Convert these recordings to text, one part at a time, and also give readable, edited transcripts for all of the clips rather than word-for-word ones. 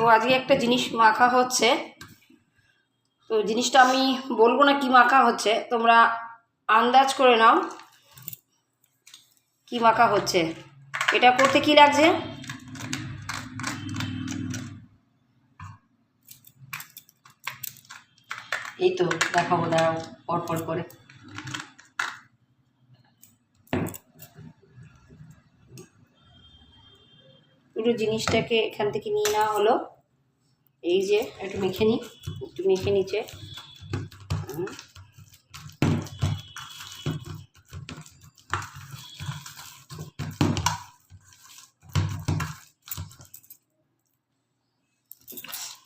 তো আজকে একটা জিনিস মাখা হচ্ছে, তো জিনিসটা আমি বলবো না কি মাখা হচ্ছে, তোমরা আন্দাজ করে নাও কি মাখা হচ্ছে। এটা করতে কি লাগছে? এই তো দেখাবো, দাঁড়াও পরপর করে। পুরো জিনিসটাকে এখান থেকে নিয়ে নেওয়া হলো। এই যে একটু মেখে নিই, একটু মেখে নিচে।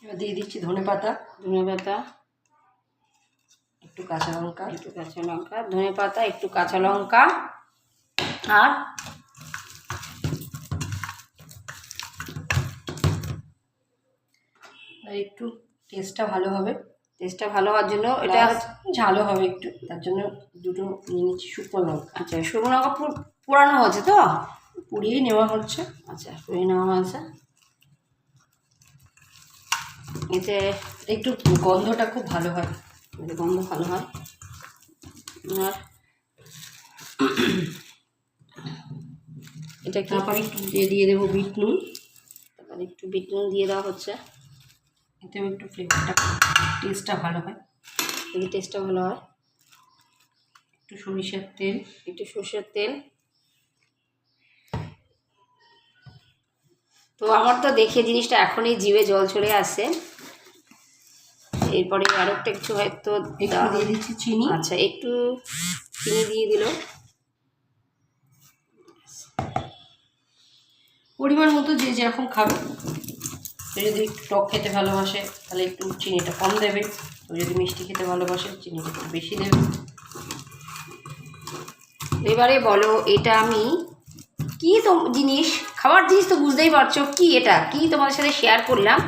এবার দিয়ে দিচ্ছি ধনে পাতা, একটু কাঁচা লঙ্কা, ধনে পাতা, একটু কাঁচা লঙ্কা, আর একটু টেস্টটা ভালো হবে। টেস্টটা ভালো হওয়ার জন্য এটা ঝালও হবে একটু, তার জন্য দুটো নিয়ে নিচ্ছি শুকনো লঙ্কা। আচ্ছা, শুকনো লঙ্কা পোড়ানো হচ্ছে তো? পুড়িয়ে নেওয়া হচ্ছে। আচ্ছা, পুড়িয়ে নেওয়া হয়েছে। এতে একটু গন্ধটা খুব ভালো হয়, গন্ধ ভালো হয়। আর এটা কি তারপরে একটু দিয়ে দেবো বিট নুন। তারপরে একটু বিট নুন দিয়ে দেওয়া হচ্ছে, এতেও একটু ফ্লেভারটা টেস্টটা ভালো হয়, যদি টেস্টটা ভালো হয়। একটু সরিষার তেল, তো আমার তো দেখে জিনিসটা এখনই জিভে জল চলে আসছে। এরপরে আরও একটা কিছু হয়তো দিয়ে দিচ্ছি চিনি। আচ্ছা, একটু চিনি দিয়ে দিল, পরিমাণ মতো যে যেরকম খাবে। তো যদি একটু টক খেতে ভালোবাসে তাহলে একটু চিনিটা কম দেবে, তো যদি মিষ্টি খেতে ভালোবাসে চিনিটা একটু বেশি দেবে। এবারে বলো এটা আমি কি তো জিনিস, খাবার জিনিস তো বুঝতেই পারছো কি, এটা কি তোমাদের সাথে শেয়ার করলাম,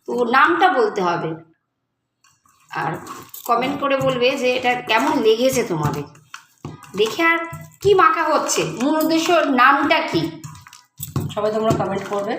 তো নামটা বলতে হবে আর কমেন্ট করে বলবে যে এটা কেমন লেগেছে তোমাদের দেখে, আর কি মাখা হচ্ছে, মূল উদ্দেশ্য নামটা কি, সবাই তোমরা কমেন্ট করবে।